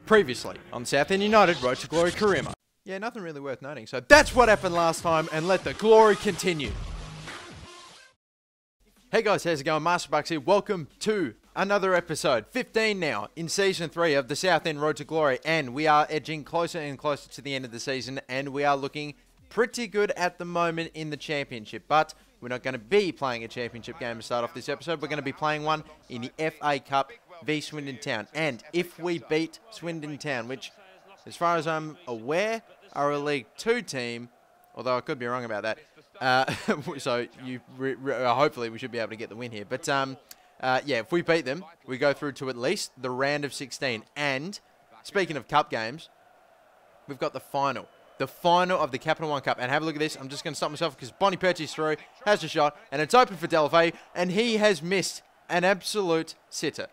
Previously on Southend United Road to Glory career mode. Yeah, nothing really worth noting. So that's what happened last time, and let the glory continue. Hey guys, how's it going? Master Bucks here. Welcome to another episode, 15 now, in Season 3 of the Southend Road to Glory. And we are edging closer and closer to the end of the season, and we are looking pretty good at the moment in the Championship. But we're not going to be playing a Championship game to start off this episode. We're going to be playing one in the FA Cup v Swindon Town. And if we beat Swindon Town, which, as far as I'm aware, are a League 2 team, although I could be wrong about that. So hopefully we should be able to get the win here. But yeah, if we beat them, we go through to at least the round of 16. And speaking of cup games, we've got the final. The final of the Capital One Cup. And have a look at this. I'm just going to stop myself because Bonnie Percy's through, has a shot, and it's open for Delafeu, and he has missed an absolute sitter.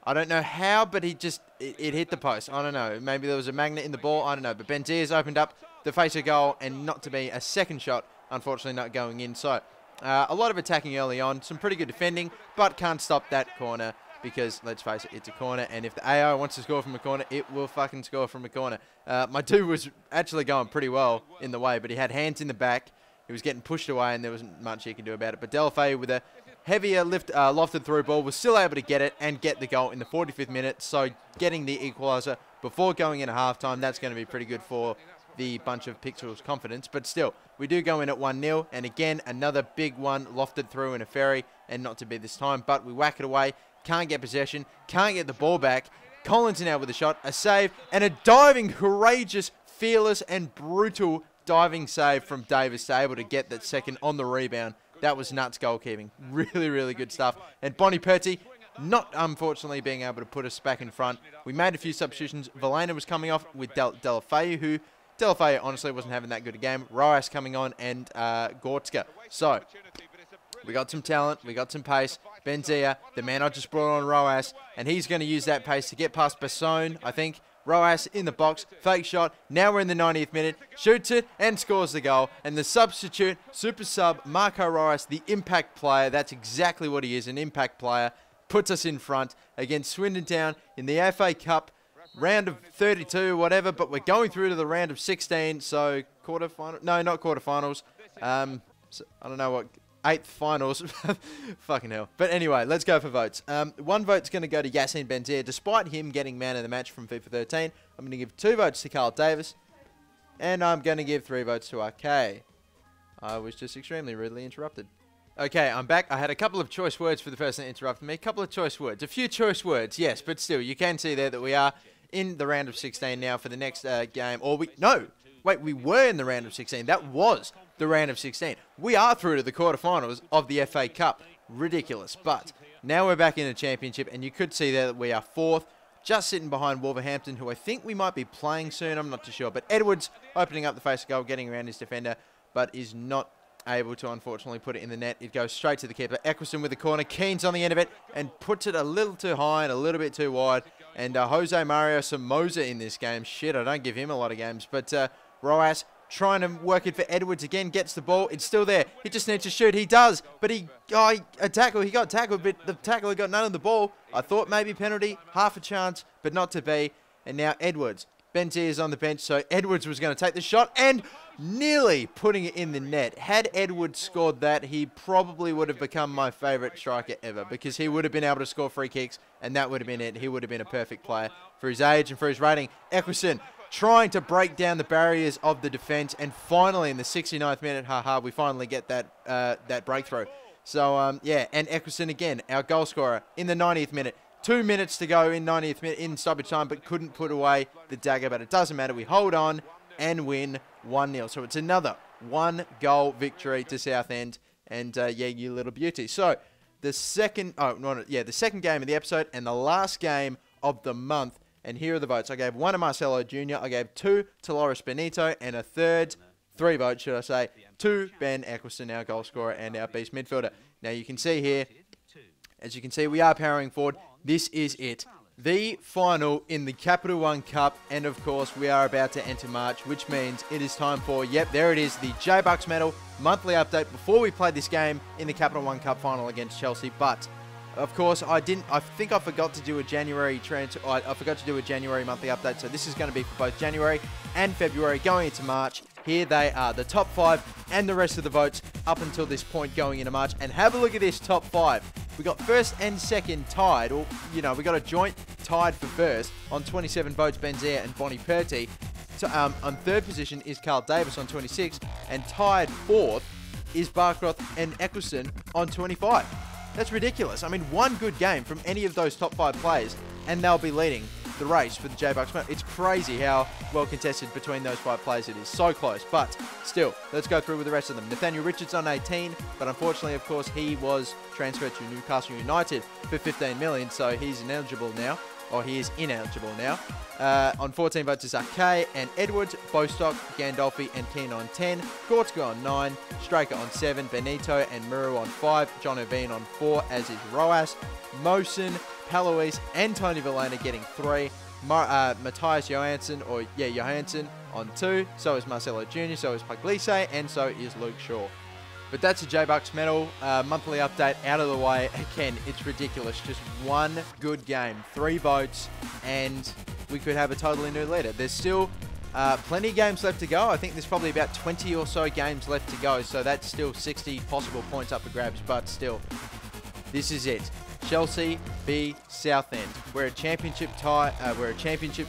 I don't know how, but he just, it hit the post. I don't know. Maybe there was a magnet in the ball. I don't know. But Benzia's opened up the face of goal, and not to be a second shot, unfortunately not going in. So a lot of attacking early on. Some pretty good defending, but can't stop that corner because, let's face it, it's a corner. And if the AI wants to score from a corner, it will fucking score from a corner. My dude was actually going pretty well in the way, but he had hands in the back. He was getting pushed away, and there wasn't much he could do about it. But Delafeu with a heavier lofted through ball was still able to get it and get the goal in the 45th minute. So getting the equaliser before going into halftime, that's going to be pretty good for the bunch of Pixels' confidence. But still, we do go in at 1-0. And again, another big one lofted through in a ferry, and not to be this time. But we whack it away. Can't get possession. Can't get the ball back. Collins in out with a shot, a save, and a diving, courageous, fearless, and brutal diving save from Davis to able to get that second on the rebound. That was nuts goalkeeping. Really, really good stuff. And Bonnie Percy, not unfortunately being able to put us back in front. We made a few substitutions. Valena was coming off with Delafeu, who Delafeu honestly wasn't having that good a game. Roas coming on, and Gortska. So we got some talent. We got some pace. Benzia, the man I just brought on, Roas, and he's going to use that pace to get past Basone, I think. Roas in the box, fake shot. Now we're in the 90th minute. Shoots it and scores the goal. And the substitute, super sub, Marco Roas, the impact player. That's exactly what he is, an impact player. Puts us in front against Swindon Town in the FA Cup round of 32, whatever. But we're going through to the round of 16. So quarterfinal, no, not quarterfinals. So I don't know what. 8th finals. Fucking hell. But anyway, let's go for votes. One vote's going to go to Yassine Benzia. Despite him getting man of the match from FIFA 13, I'm going to give 2 votes to Carl Davis. And I'm going to give 3 votes to RK. I was just extremely rudely interrupted. Okay, I'm back. I had a couple of choice words for the person that interrupted me. A couple of choice words. A few choice words, yes. But still, you can see there that we are in the round of 16 now for the next game. Or we were in the round of 16. That was the round of 16. We are through to the quarterfinals of the FA Cup. Ridiculous. But now we're back in the Championship, and you could see there that we are 4th, just sitting behind Wolverhampton, who I think we might be playing soon. I'm not too sure. But Edwards opening up the face of goal, getting around his defender, but is not able to, unfortunately, put it in the net. It goes straight to the keeper. Eccleston with the corner. Keane's on the end of it and puts it a little too high and a little bit too wide. And Jose Mario Somoza in this game. Shit, I don't give him a lot of games. But Roas trying to work it for Edwards again, gets the ball. It's still there. He just needs to shoot. He does. But he got tackled, but the tackler got none of the ball. I thought maybe penalty, half a chance, but not to be. And now Edwards. Benzia is on the bench, so Edwards was going to take the shot and nearly putting it in the net. Had Edwards scored that, he probably would have become my favourite striker ever because he would have been able to score free kicks, and that would have been it. He would have been a perfect player for his age and for his rating. Eccleston trying to break down the barriers of the defence, and finally in the 69th minute, we finally get that breakthrough. So, yeah, and Eccleston again, our goal scorer in the 90th minute. 2 minutes to go in 90th minute in stoppage time, but couldn't put away the dagger, but it doesn't matter. We hold on and win 1-0. So it's another 1-goal victory to Southend, and yeah, you little beauty. So the second game of the episode and the last game of the month. And here are the votes. I gave 1 to Marcelo Jr., I gave 2 to Loris Benito, and 3 votes, should I say, to Ben Eccleston, our goal scorer and our beast midfielder. Now you can see here, as you can see, we are powering forward. This is it. The final in the Capital One Cup, and of course we are about to enter March, which means it is time for, yep, there it is, the J-Bucks medal monthly update before we play this game in the Capital One Cup final against Chelsea. But Of course, I think I forgot to do a January I forgot to do a January monthly update. So this is going to be for both January and February going into March. Here they are, the top 5 and the rest of the votes up until this point going into March. And have a look at this top 5. We got first and second tied, or, we got a joint tied for first on 27 votes, Benzia and Bonnie Purty. So, on third position is Carl Davis on 26, and tied fourth is Barcroft and Eccleston on 25. That's ridiculous. I mean, one good game from any of those top 5 players, and they'll be leading the race for the J-Bucks medal. It's crazy how well contested between those 5 players it is. So close, but still, let's go through with the rest of them. Nathaniel Richards on 18, but unfortunately, of course, he was transferred to Newcastle United for 15 million, so he's ineligible now. Or he is ineligible now. On 14 votes is Arcay and Edwards, Bostock, Gandolfi and Keane on 10, Gortzka on 9, Straker on 7, Benito and Muru on 5, John Irvine on 4, as is Roas, Mosen, Palois and Tony Villena getting 3, Matthias Johansson, Johansson on 2, so is Marcelo Jr., so is Puglisi, and so is Luke Shaw. But that's a J-Bucks medal monthly update out of the way. Again, it's ridiculous. Just one good game, 3 votes, and we could have a totally new leader. There's still plenty of games left to go. I think there's probably about 20 or so games left to go, so that's still 60 possible points up for grabs. But still, this is it. Chelsea v Southend. We're a championship tie. We're a championship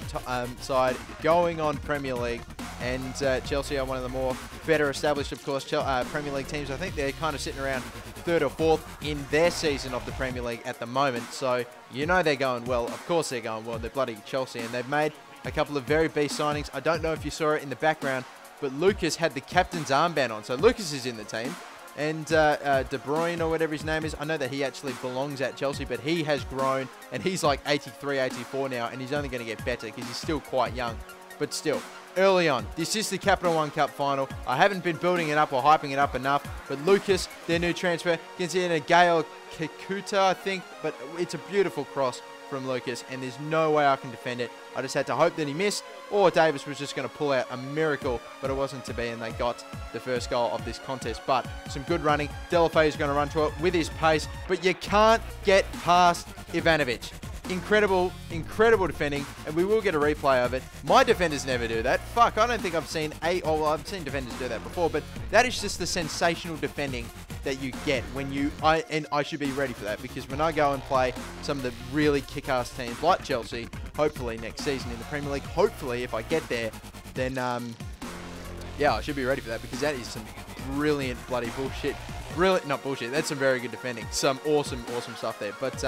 side going on Premier League, and Chelsea are one of the more better established, of course, Premier League teams. I think they're kind of sitting around 3rd or 4th in their season of the Premier League at the moment. So they're going well. Of course they're going well. They're bloody Chelsea, and they've made a couple of very beast signings. I don't know if you saw it in the background, but Lucas had the captain's armband on. So Lucas is in the team. And De Bruyne, or whatever his name is, I know that he actually belongs at Chelsea, but he has grown, and he's like 83, 84 now, and he's only going to get better because he's still quite young. But still, early on, this is the Capital One Cup final. I haven't been building it up or hyping it up enough, but Lucas, their new transfer, gets in a Gael Kikuta, I think, but it's a beautiful cross from Lucas, and there's no way I can defend it. I just had to hope that he missed, or Davis was just going to pull out a miracle, but it wasn't to be, and they got the first goal of this contest. But some good running. Delafeu is going to run to it with his pace, but you can't get past Ivanovic. Incredible, incredible defending, and we will get a replay of it. My defenders never do that. Fuck, I don't think I've seen I've seen defenders do that before, but that is just the sensational defending that you get when I should be ready for that, because when I go and play some of the really kick-ass teams like Chelsea, hopefully next season in the Premier League, hopefully if I get there, then I should be ready for that, because that is some brilliant bloody bullshit. Not bullshit, that's some very good defending. Some awesome stuff there. But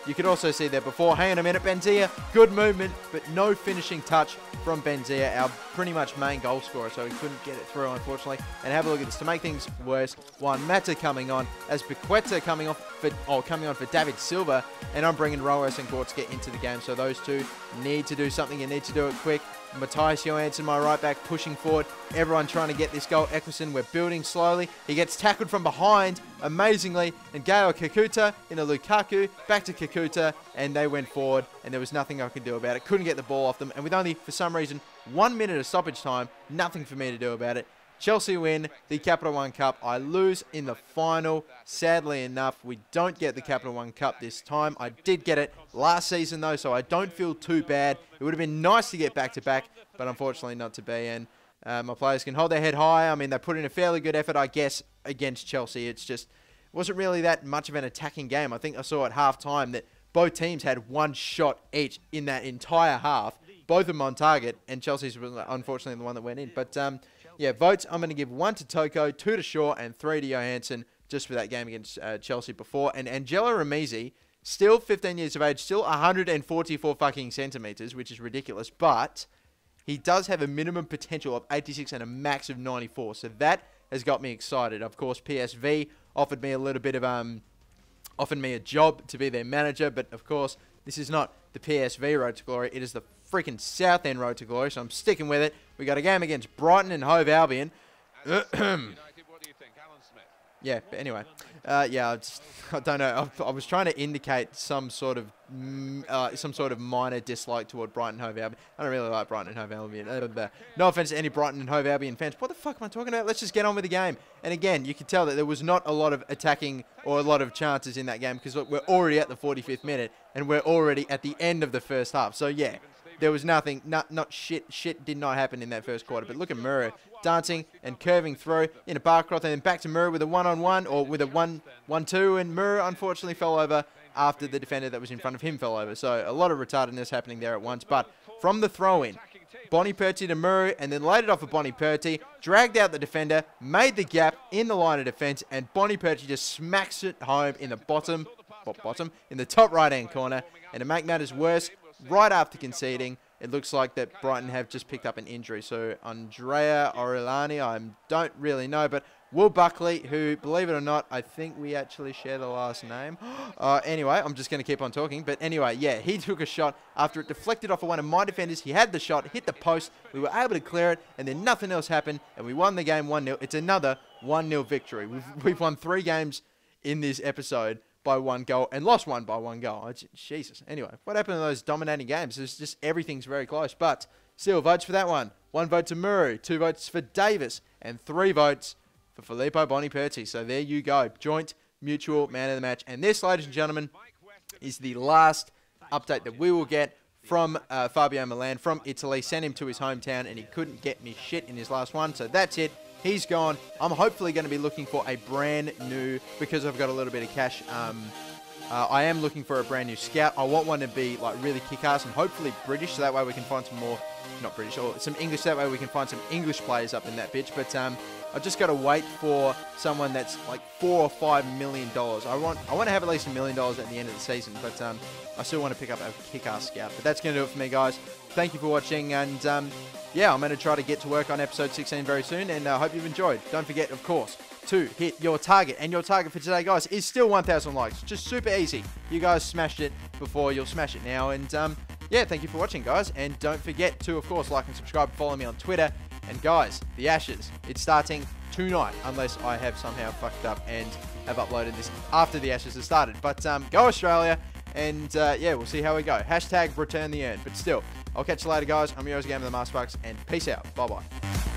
you could also see there before, hang on a minute, Benzia, good movement, but no finishing touch from Benzia, our pretty much main goal scorer, so he couldn't get it through, unfortunately. And have a look at this. To make things worse, Juan Mata coming on, as Paqueta coming on for David Silva, and I'm bringing Roas and Gortzka into the game, so those two need to do something, and need to do it quick. Matthias Johansson, my right back, pushing forward. Everyone trying to get this goal. Eccleston, we're building slowly. He gets tackled from behind, amazingly. And Gael Kikuta into Lukaku, back to Kikuta, and they went forward, and there was nothing I could do about it. Couldn't get the ball off them, and with only, for some reason, 1 minute of stoppage time, nothing for me to do about it. Chelsea win the Capital One Cup. I lose in the final. Sadly enough, we don't get the Capital One Cup this time. I did get it last season, though, so I don't feel too bad. It would have been nice to get back-to-back, but unfortunately not to be. And my players can hold their head high. I mean, they put in a fairly good effort, I guess, against Chelsea. It's just wasn't really that much of an attacking game. I think I saw at half-time that both teams had one shot each in that entire half. Both of them on target, and Chelsea's was unfortunately the one that went in. But yeah, votes, I'm going to give 1 to Toko, 2 to Shaw, and 3 to Johansson, just for that game against Chelsea before. And Angelo Ramizi, still 15 years of age, still 144 fucking centimetres, which is ridiculous, but he does have a minimum potential of 86 and a max of 94, so that has got me excited. Of course, PSV offered me a little bit of, offered me a job to be their manager, but of course, this is not the PSV road to glory, it is the freaking Southend road to glory, so I'm sticking with it. We got a game against Brighton and Hove Albion. Yeah, but anyway, Yeah, I don't know. I was trying to indicate some sort of minor dislike toward Brighton Hove Albion. I don't really like Brighton and Hove Albion. No offense to any Brighton and Hove Albion fans. What the fuck am I talking about? Let's just get on with the game. And again, you can tell that there was not a lot of attacking or a lot of chances in that game because look, we're already at the 45th minute and we're already at the end of the first half. So yeah, there was nothing, not shit. Shit did not happen in that first quarter. But look at Murray dancing and curving through into Barcroft and then back to Murray with a one-on-one or with a 1-1-2, and Murray unfortunately fell over after the defender that was in front of him fell over. So a lot of retardedness happening there at once. But from the throw-in, Bonnie Purty to Murray and then laid it off of Bonnie Purty, dragged out the defender, made the gap in the line of defence, and Bonnie Purty just smacks it home in the in the top right-hand corner. And to make matters worse, right after conceding, it looks like that Brighton have just picked up an injury. So Andrea Orellani, I don't really know, but Will Buckley, who, believe it or not, I think we actually share the last name. Anyway, I'm just going to keep on talking. But anyway, yeah, he took a shot after it deflected off of one of my defenders. He had the shot, hit the post. We were able to clear it, and then nothing else happened, and we won the game 1-0. It's another 1-0 victory. We've won 3 games in this episode by 1 goal and lost 1 by 1 goal. Jesus. Anyway, what happened in those dominating games? It's just everything's very close. But still, votes for that one. 1 vote to Murray, 2 votes for Davis, and 3 votes for Filippo Bonnie Purty. So there you go. Joint mutual man of the match. And this, ladies and gentlemen, is the last update that we will get from Fabio Milan from Italy. Sent him to his hometown and he couldn't get me shit in his last one. So that's it. He's gone. I'm hopefully going to be looking for a brand new, because I've got a little bit of cash, I am looking for a brand new scout. I want one to be like really kick-ass and hopefully British, so that way we can find some more, not British, or some English, so that way we can find some English players up in that bitch. But I've just got to wait for someone that's like $4 or $5 million. I want to have at least $1 million at the end of the season, but I still want to pick up a kick-ass scout. But that's going to do it for me, guys. Thank you for watching, and yeah, I'm going to try to get to work on episode 16 very soon, and I hope you've enjoyed. Don't forget, of course, to hit your target. And your target for today, guys, is still 1,000 likes. Just super easy. You guys smashed it before, you'll smash it now. And yeah, thank you for watching, guys. And don't forget to, of course, like and subscribe. Follow me on Twitter. And guys, the Ashes, it's starting tonight, unless I have somehow fucked up and have uploaded this after the Ashes has started. But go Australia. And yeah, we'll see how we go. Hashtag return the urn. But still, I'll catch you later, guys. I'm your Gamer, the Master Bucks, and peace out. Bye-bye.